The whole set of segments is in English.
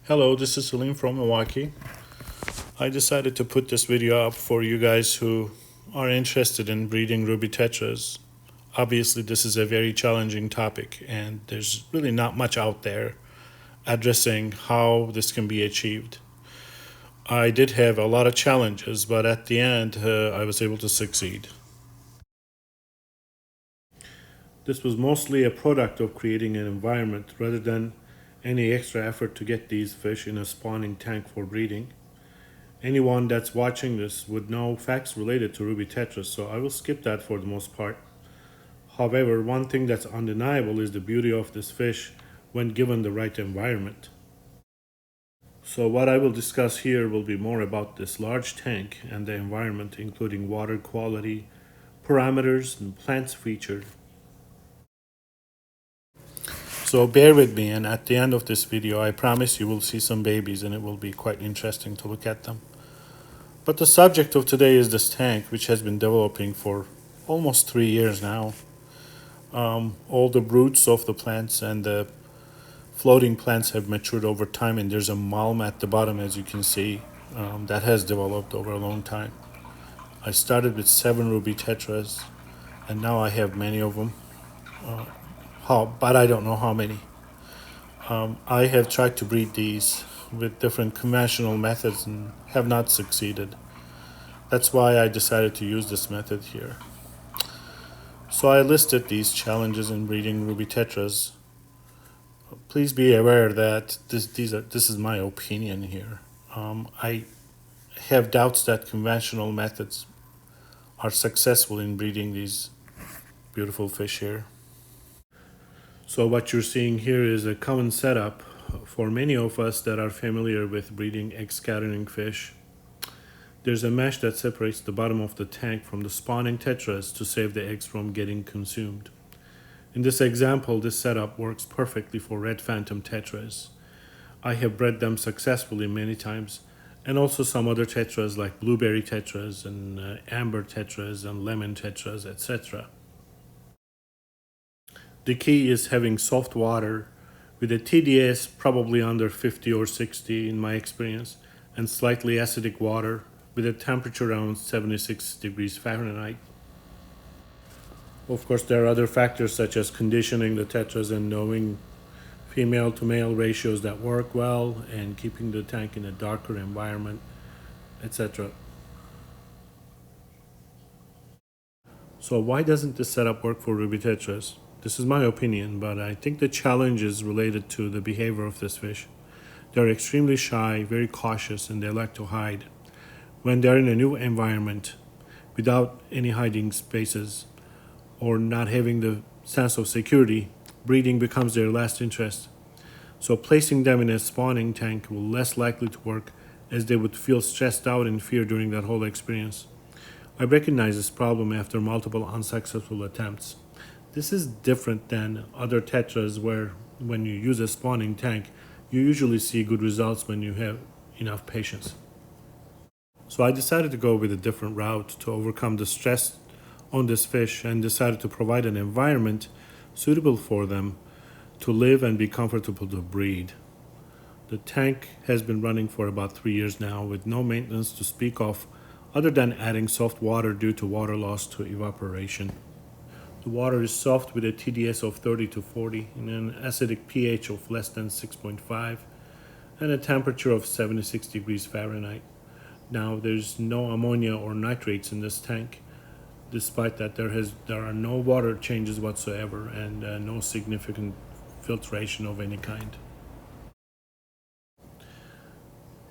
Hello, this is Salim from Milwaukee. I decided to put this video up for you guys who are interested in breeding Ruby Tetras. Obviously, this is a very challenging topic, and there's really not much out there addressing how this can be achieved. I did have a lot of challenges, but at the end, I was able to succeed. This was mostly a product of creating an environment rather than any extra effort to get these fish in a spawning tank for breeding. Anyone that's watching this would know facts related to Ruby Tetras, so I will skip that for the most part. However, one thing that's undeniable is the beauty of this fish when given the right environment. So what I will discuss here will be more about this large tank and the environment, including water quality, parameters, and plants featured. So bear with me, and at the end of this video I promise you will see some babies and it will be quite interesting to look at them. But the subject of today is this tank, which has been developing for almost 3 years now. All the roots of the plants and the floating plants have matured over time, and there's a malm at the bottom, as you can see, that has developed over a long time. I started with 7 Ruby Tetras, and now I have many of them. But I don't know how many. I have tried to breed these with different conventional methods and have not succeeded. That's why I decided to use this method here. So I listed these challenges in breeding Ruby Tetras. Please be aware that this is my opinion here. I have doubts that conventional methods are successful in breeding these beautiful fish here. So what you're seeing here is a common setup for many of us that are familiar with breeding egg-scattering fish. There's a mesh that separates the bottom of the tank from the spawning tetras to save the eggs from getting consumed. In this example, this setup works perfectly for red phantom tetras. I have bred them successfully many times, and also some other tetras like blueberry tetras and amber tetras and lemon tetras, etc. The key is having soft water with a TDS probably under 50 or 60 in my experience, and slightly acidic water with a temperature around 76 degrees Fahrenheit. Of course, there are other factors such as conditioning the tetras and knowing female to male ratios that work well and keeping the tank in a darker environment, etc. So why doesn't this setup work for Ruby Tetras? This is my opinion, but I think the challenge is related to the behavior of this fish. They're extremely shy, very cautious, and they like to hide. When they're in a new environment, without any hiding spaces, or not having the sense of security, breeding becomes their last interest. So placing them in a spawning tank will less likely to work, as they would feel stressed out in fear during that whole experience. I recognize this problem after multiple unsuccessful attempts. This is different than other tetras where when you use a spawning tank, you usually see good results when you have enough patience. So I decided to go with a different route to overcome the stress on this fish and decided to provide an environment suitable for them to live and be comfortable to breed. The tank has been running for about 3 years now with no maintenance to speak of other than adding soft water due to water loss to evaporation. The water is soft with a TDS of 30 to 40 and an acidic pH of less than 6.5 and a temperature of 76 degrees Fahrenheit. Now there's no ammonia or nitrates in this tank. Despite that, there are no water changes whatsoever and no significant filtration of any kind.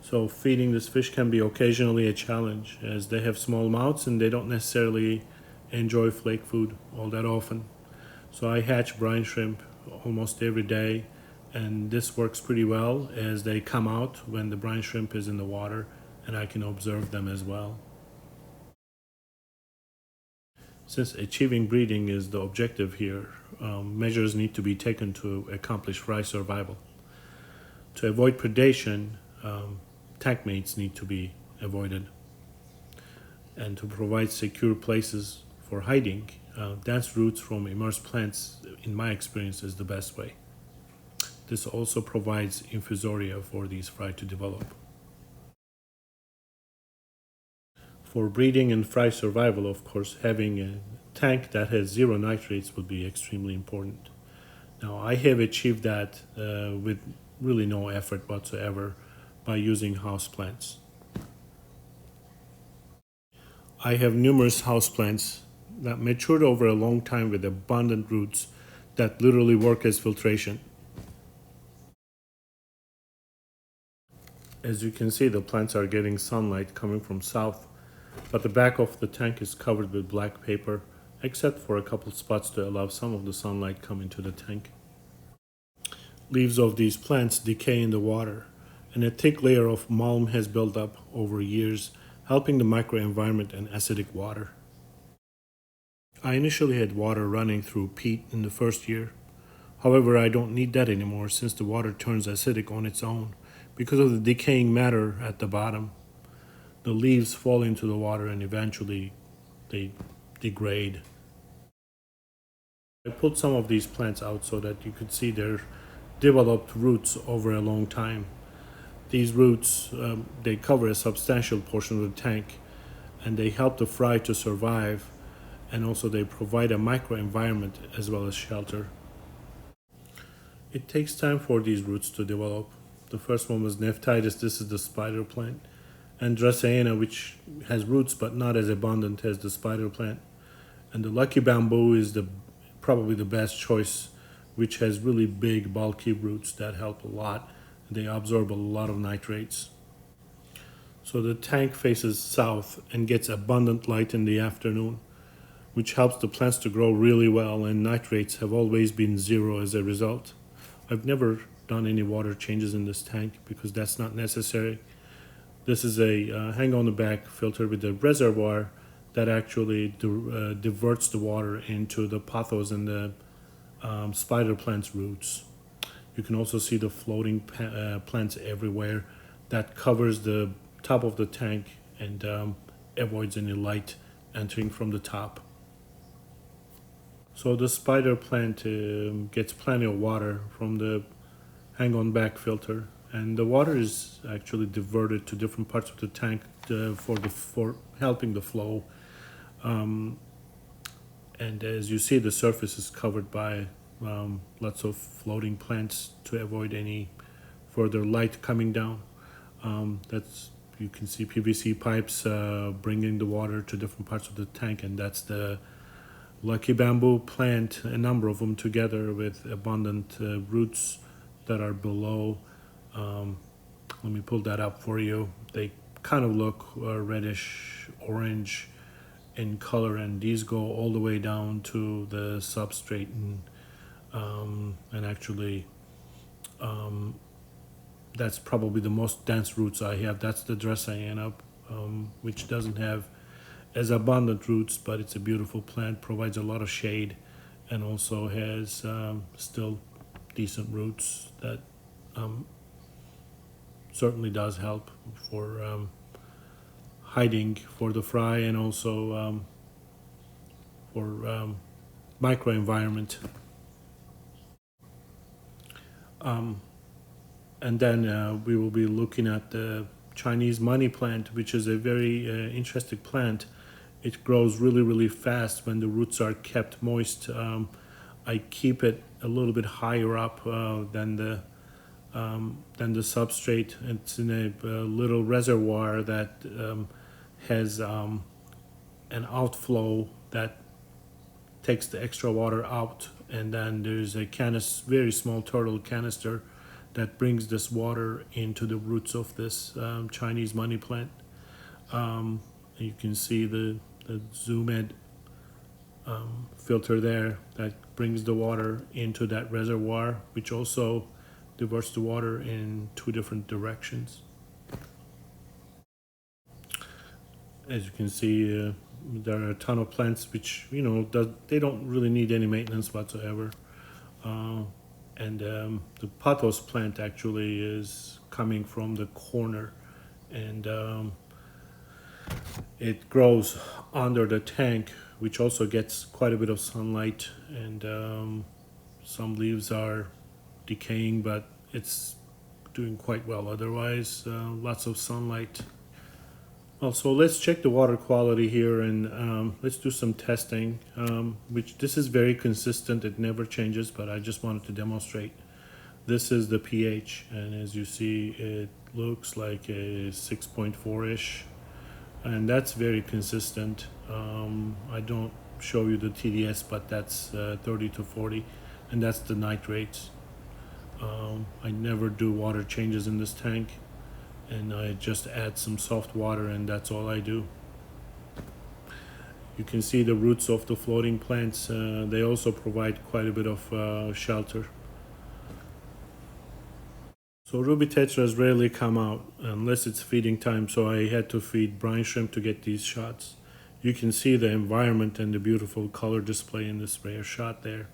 So feeding this fish can be occasionally a challenge, as they have small mouths and they don't necessarily enjoy flake food all that often. So I hatch brine shrimp almost every day, and this works pretty well as they come out when the brine shrimp is in the water and I can observe them as well. Since achieving breeding is the objective here, measures need to be taken to accomplish fry survival. To avoid predation, tank mates need to be avoided. And to provide secure places for hiding, dense roots from immersed plants, in my experience, is the best way. This also provides infusoria for these fry to develop. For breeding and fry survival, of course, having a tank that has zero nitrates would be extremely important. Now, I have achieved that with really no effort whatsoever by using houseplants. I have numerous houseplants that matured over a long time with abundant roots that literally work as filtration. As you can see, the plants are getting sunlight coming from south, but the back of the tank is covered with black paper, except for a couple spots to allow some of the sunlight come into the tank. Leaves of these plants decay in the water, and a thick layer of malm has built up over years, helping the microenvironment and acidic water. I initially had water running through peat in the first year. However, I don't need that anymore since the water turns acidic on its own because of the decaying matter at the bottom. The leaves fall into the water and eventually they degrade. I pulled some of these plants out so that you could see their developed roots over a long time. These roots, they cover a substantial portion of the tank and they help the fry to survive, and also they provide a microenvironment as well as shelter. It takes time for these roots to develop. The first one was Nephtitis, this is the spider plant, and Dracaena, which has roots but not as abundant as the spider plant. And the lucky bamboo is probably the best choice, which has really big, bulky roots that help a lot. They absorb a lot of nitrates. So the tank faces south and gets abundant light in the afternoon, which helps the plants to grow really well, and nitrates have always been zero as a result. I've never done any water changes in this tank because that's not necessary. This is a hang on the back filter with a reservoir that actually diverts the water into the pothos and the spider plant's roots. You can also see the floating plants everywhere that covers the top of the tank and avoids any light entering from the top. So the spider plant gets plenty of water from the hang-on back filter, and the water is actually diverted to different parts of the tank for helping the flow. And as you see, the surface is covered by lots of floating plants to avoid any further light coming down. That's you can see PVC pipes bringing the water to different parts of the tank, and that's the lucky bamboo plant, a number of them together with abundant roots that are below. Let me pull that up for you. They kind of look reddish orange in color, and these go all the way down to the substrate, and actually that's probably the most dense roots I have. That's the Dracaena, which doesn't have as abundant roots, but it's a beautiful plant, provides a lot of shade, and also has still decent roots that certainly does help for hiding for the fry, and also for microenvironment. And then we will be looking at the Chinese money plant, which is a very interesting plant. It grows really, really fast when the roots are kept moist. I keep it a little bit higher up than the substrate. It's in a little reservoir that has an outflow that takes the extra water out, and then there's a very small turtle canister that brings this water into the roots of this Chinese money plant. You can see the zoom in filter there that brings the water into that reservoir, which also diverts the water in two different directions. As you can see, there are a ton of plants which they don't really need any maintenance whatsoever. And the pothos plant actually is coming from the corner, and it grows under the tank, which also gets quite a bit of sunlight, and some leaves are decaying, but it's doing quite well otherwise. Lots of sunlight. Also, let's check the water quality here, and let's do some testing, which this is very consistent. It never changes, but I just wanted to demonstrate. This is the pH, and as you see, it looks like a 6.4-ish, and that's very consistent. I don't show you the TDS, but that's 30 to 40, and that's the nitrates. I never do water changes in this tank, and I just add some soft water, and that's all I do. You can see the roots of the floating plants. They also provide quite a bit of shelter. So Ruby Tetras rarely come out unless it's feeding time, so I had to feed brine shrimp to get these shots. You can see the environment and the beautiful color display in this rare shot there.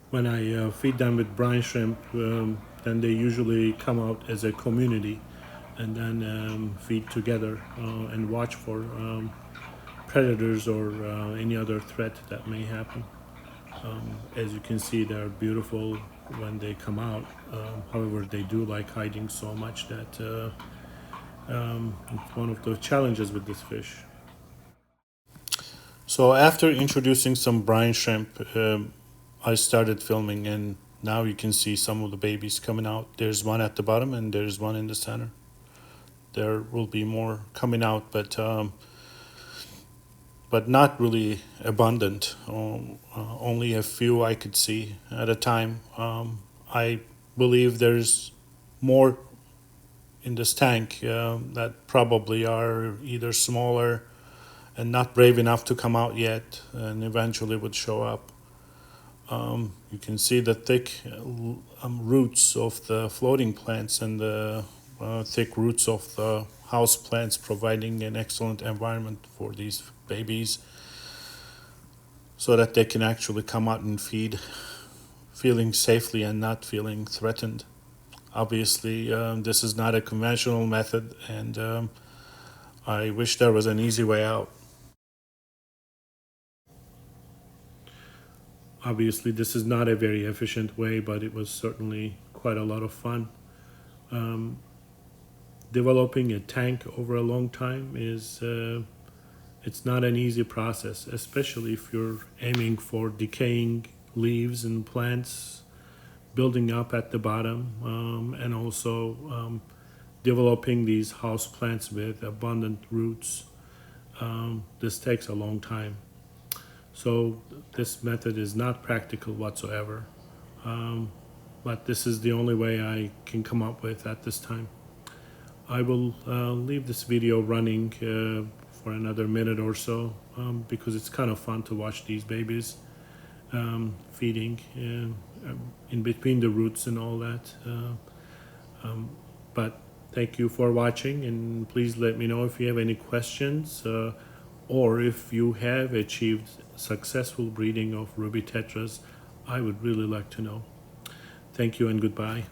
When I feed them with brine shrimp, then they usually come out as a community and then feed together and watch for predators or any other threat that may happen. As you can see, they're beautiful when they come out. However, they do like hiding so much that it's one of the challenges with this fish. So after introducing some brine shrimp, I started filming, and now you can see some of the babies coming out. There's one at the bottom and there's one in the center. There will be more coming out, but not really abundant. Only a few I could see at a time. I believe there's more in this tank that probably are either smaller and not brave enough to come out yet, and eventually would show up. You can see the thick roots of the floating plants and the thick roots of the house plants, providing an excellent environment for these babies so that they can actually come out and feed, feeling safely and not feeling threatened. Obviously, this is not a conventional method, and I wish there was an easy way out. Obviously, this is not a very efficient way, but it was certainly quite a lot of fun. Developing a tank over a long time is it's not an easy process, especially if you're aiming for decaying leaves and plants building up at the bottom, and also developing these house plants with abundant roots. This takes a long time. So this method is not practical whatsoever, but this is the only way I can come up with at this time. I will leave this video running for another minute or so, because it's kind of fun to watch these babies feeding in between the roots and all that. But thank you for watching, and please let me know if you have any questions, or if you have achieved successful breeding of Ruby Tetras. I would really like to know. Thank you and goodbye.